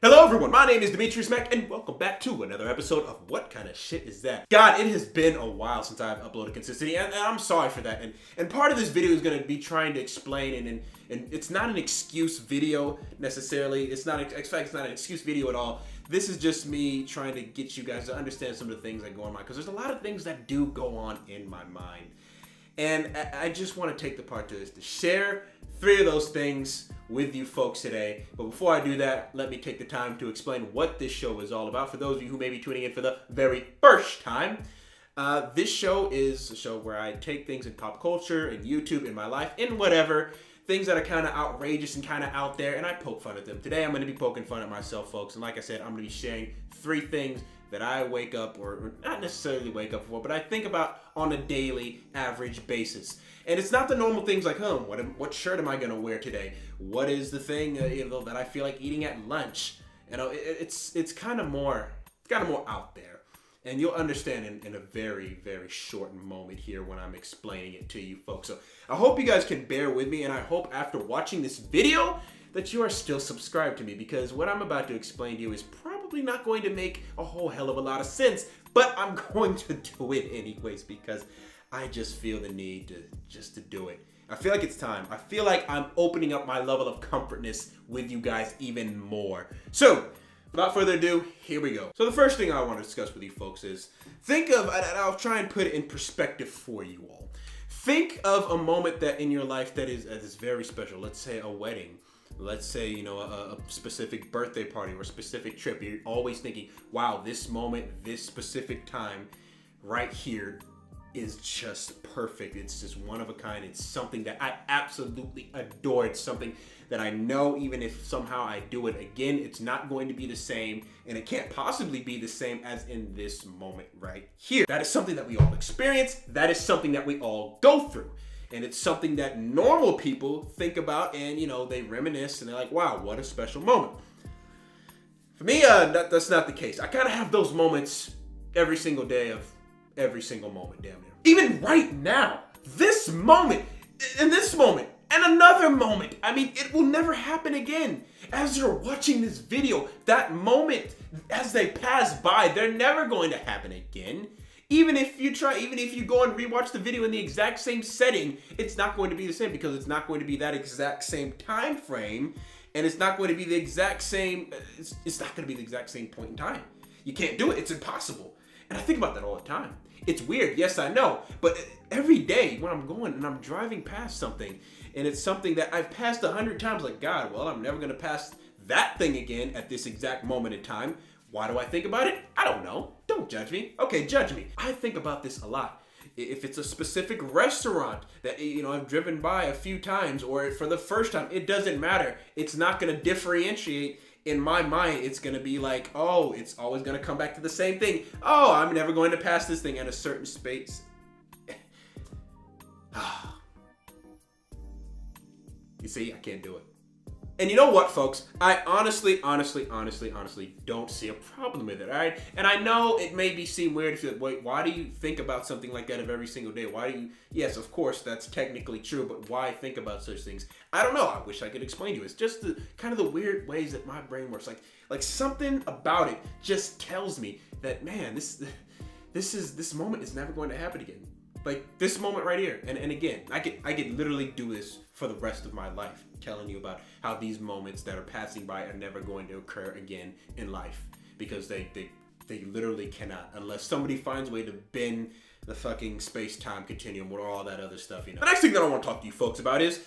Hello everyone, my name is DimitriusMac and welcome back to another episode of What Kind of Shit Is That? God, it has been a while since I've uploaded consistently and I'm sorry for that. And part of this video is going to be trying to explain and it's not an excuse video necessarily. It's not an excuse video at all. This is just me trying to get you guys to understand some of the things that go on my mind because there's a lot of things that do go on in my mind. And I just want to take the part to share 3 of those things with you folks today. But before I do that, let me take the time to explain what this show is all about. For those of you who may be tuning in for the very first time, this show is a show where I take things in pop culture, in YouTube, in my life, in whatever, things that are kind of outrageous and kind of out there, and I poke fun at them. Today I'm going to be poking fun at myself, folks. And like I said, I'm going to be sharing 3 things that I wake up, or not necessarily wake up for, but I think about on a daily average basis. And it's not the normal things like, what shirt am I gonna wear today? What is the thing that I feel like eating at lunch? It's kind of more out there. And you'll understand in a very, very short moment here when I'm explaining it to you folks. So I hope you guys can bear with me, and I hope after watching this video that you are still subscribed to me, because what I'm about to explain to you is probably not going to make a whole hell of a lot of sense, but I'm going to do it anyways because I just feel the need to do it. I feel like it's time. I feel like I'm opening up my level of comfortness with you guys even more. So, without further ado, here we go. So the first thing I want to discuss with you folks is, think of, and I'll try and put it in perspective for you all. Think of a moment that in your life that is very special. Let's say a wedding. Let's say, a specific birthday party or a specific trip. You're always thinking, wow, this moment, this specific time right here is just perfect. It's just one of a kind. It's something that I absolutely adore. It's something that I know even if somehow I do it again, it's not going to be the same, and it can't possibly be the same as in this moment right here. That is something that we all experience. That is something that we all go through. And it's something that normal people think about and, they reminisce and they're like, wow, what a special moment. For me, that's not the case. I kind of have those moments every single day of every single moment, damn near. Even right now, this moment, and this moment, and another moment. I mean, it will never happen again. As you're watching this video, that moment, as they pass by, they're never going to happen again. Even if you go and rewatch the video in the exact same setting, it's not going to be the same because it's not going to be that exact same time frame, and it's not going to be the exact same, it's not going to be the exact same point in time. You can't do it. It's impossible. And I think about that all the time. It's weird. Yes, I know. But every day when I'm going and I'm driving past something, and it's something that I've passed 100 times, like, God, well, I'm never going to pass that thing again at this exact moment in time. Why do I think about it? I don't know. Don't judge me. Okay, judge me. I think about this a lot. If it's a specific restaurant that, I've driven by a few times, or for the first time, it doesn't matter. It's not going to differentiate. In my mind, it's going to be like, oh, it's always going to come back to the same thing. Oh, I'm never going to pass this thing at a certain space. You see, I can't do it. And you know what, folks? I honestly don't see a problem with it, all right? And I know it may seem weird if you're like, wait, why do you think about something like that every single day? Yes, of course, that's technically true, but why think about such things? I don't know. I wish I could explain to you. It's just the kind of the weird ways that my brain works. Like something about it just tells me that, man, this moment is never going to happen again. Like this moment right here. And again, I could literally do this for the rest of my life, telling you about how these moments that are passing by are never going to occur again in life, because they literally cannot, unless somebody finds a way to bend the fucking space-time continuum or all that other stuff, The next thing that I want to talk to you folks about is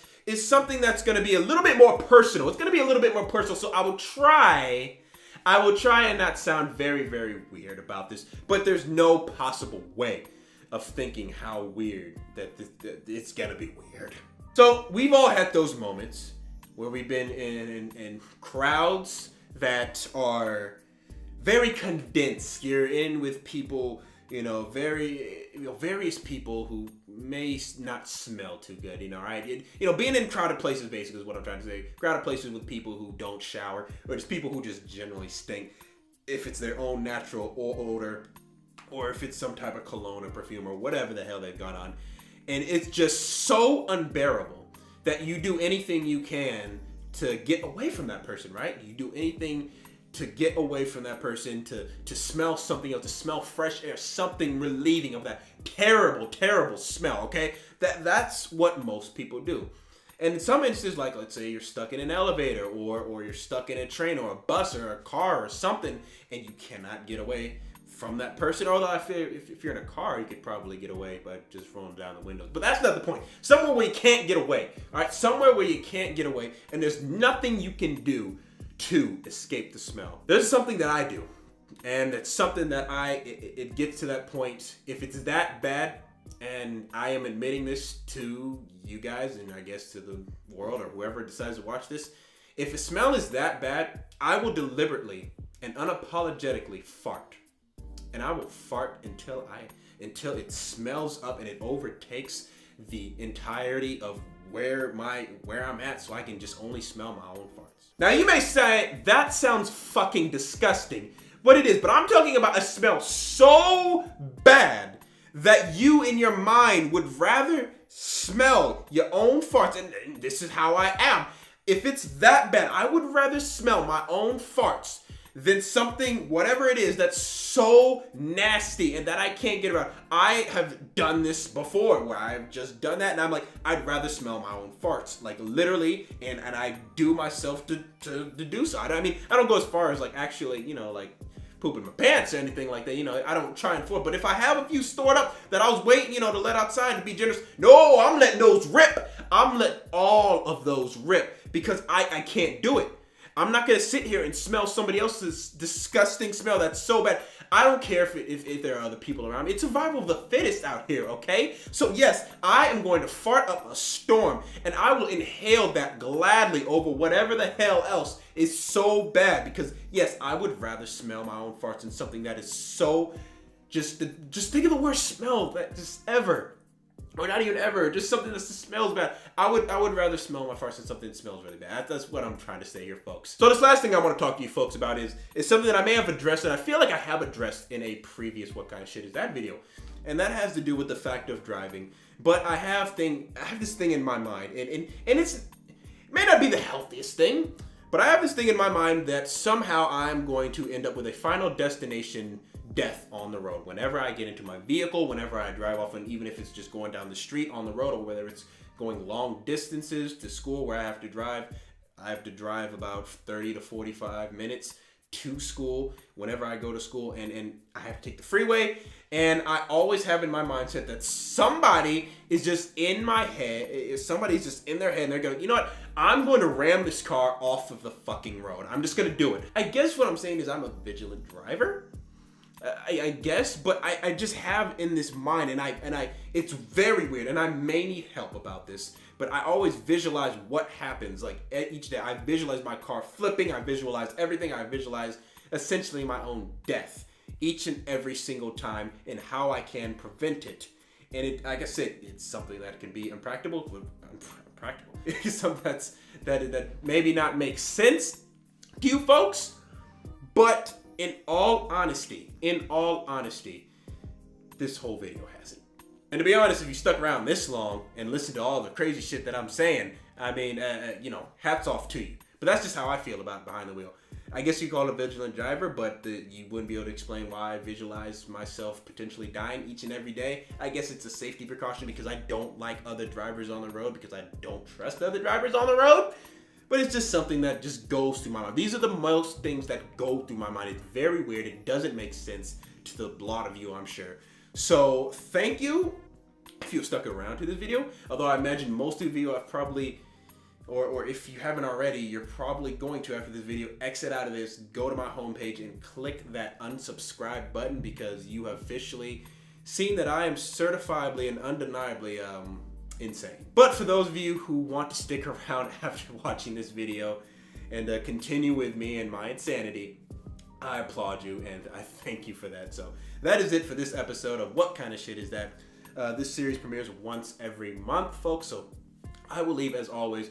something that's going to be a little bit more personal. It's going to be a little bit more personal, so I will try and not sound very, very weird about this, but there's no possible way of thinking how weird that it's gonna be weird. So we've all had those moments where we've been in crowds that are very condensed. You're in with people, various people who may not smell too good, right? Being in crowded places basically is what I'm trying to say. Crowded places with people who don't shower, or just people who just generally stink, if it's their own natural odor, or if it's some type of cologne or perfume or whatever the hell they've got on. And it's just so unbearable that you do anything you can to get away from that person, right? You do anything to get away from that person, to smell something else, to smell fresh air, something relieving of that terrible, terrible smell, okay? That's what most people do. And in some instances, like let's say you're stuck in an elevator or you're stuck in a train or a bus or a car or something, and you cannot get away from that person. Although I feel if you're in a car, you could probably get away by just rolling down the windows. But that's not the point. Somewhere where you can't get away, all right? Somewhere where you can't get away, and there's nothing you can do to escape the smell. There's something that I do, and it's something that it gets to that point. If it's that bad, and I am admitting this to you guys, and I guess to the world or whoever decides to watch this, if a smell is that bad, I will deliberately and unapologetically fart. And I will fart until it smells up and it overtakes the entirety of where I'm at, so I can just only smell my own farts. Now you may say, that sounds fucking disgusting. But it is, but I'm talking about a smell so bad that you in your mind would rather smell your own farts, and this is how I am. If it's that bad, I would rather smell my own farts than something, whatever it is, that's so nasty and that I can't get around. I have done this before where I've just done that and I'm like, I'd rather smell my own farts, like literally, and I do myself to do so. I mean, I don't go as far as like actually, you know, like pooping my pants or anything like that, you know, I don't try and force, but if I have a few stored up that I was waiting, you know, to let outside to be generous, no, I'm letting those rip. I'm letting all of those rip because I can't do it. I'm not gonna sit here and smell somebody else's disgusting smell that's so bad. I don't care if there are other people around me. It's survival of the fittest out here, okay? So yes, I am going to fart up a storm, and I will inhale that gladly over whatever the hell else is so bad. Because yes, I would rather smell my own farts than something that is so just think of the worst smell that just ever. Or not even ever, just something that smells bad. I would rather smell my farts than something that smells really bad. That's what I'm trying to say here, folks. So this last thing I want to talk to you folks about is something that I may have addressed, and I feel like I have addressed in a previous What Kind of Shit Is That video. And that has to do with the fact of driving. But I have this thing in my mind, and it may not be the healthiest thing, but I have this thing in my mind that somehow I'm going to end up with a final destination death on the road. Whenever I get into my vehicle, whenever I drive off, and even if it's just going down the street on the road, or whether it's going long distances to school where I have to drive about 30 to 45 minutes to school whenever I go to school, and I have to take the freeway, and I always have in my mindset that somebody is just in my head, somebody's just in their head, and they're going, you know what, I'm going to ram this car off of the fucking road. I'm just going to do it. I guess what I'm saying is I'm a vigilant driver. I guess, but I just have in this mind, and I it's very weird, and I may need help about this, but I always visualize what happens, like each day. I visualize my car flipping, I visualize everything, I visualize essentially my own death each and every single time, and how I can prevent it. And it, like I said, it's something that can be impractical. It's something that maybe not makes sense to you folks, but in all honesty, this whole video hasn't. And to be honest, if you stuck around this long and listened to all the crazy shit that I'm saying, I mean, you know, hats off to you. But that's just how I feel about behind the wheel. I guess you call it a vigilant driver, but you wouldn't be able to explain why I visualize myself potentially dying each and every day. I guess it's a safety precaution because I don't like other drivers on the road, because I don't trust other drivers on the road. But it's just something that just goes through my mind. These are the most things that go through my mind. It's very weird. It doesn't make sense to the lot of you, I'm sure. So thank you if you stuck around to this video. Although I imagine most of you have probably, or if you haven't already, you're probably going to, after this video, exit out of this, go to my homepage and click that unsubscribe button, because you have officially seen that I am certifiably and undeniably insane. But for those of you who want to stick around after watching this video and continue with me and my insanity, I applaud you and I thank you for that. So that is it for this episode of What Kind of Shit Is That? This series premieres once every month, folks, so I will leave, as always,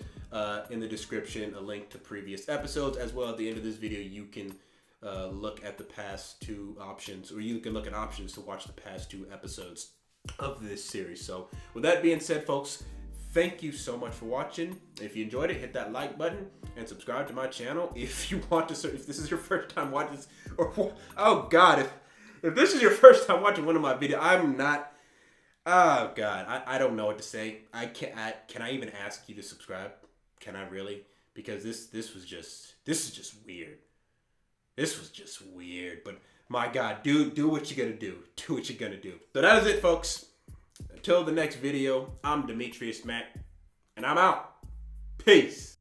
in the description a link to previous episodes, as well at the end of this video you can look at the past two options, or you can look at options to watch the past two episodes of this series. So with that being said, folks, thank you so much for watching. If you enjoyed it, hit that like button and subscribe to my channel. If you want to, if this is your first time watching this, or oh God, if this is your first time watching one of my videos, I'm not. Oh God, I don't know what to say. Can I even ask you to subscribe? Can I really? Because this is just weird. This was just weird. But my God, do what you gotta do. Do what you gotta do. So that is it, folks. Until the next video, I'm DimitriusMac, and I'm out. Peace.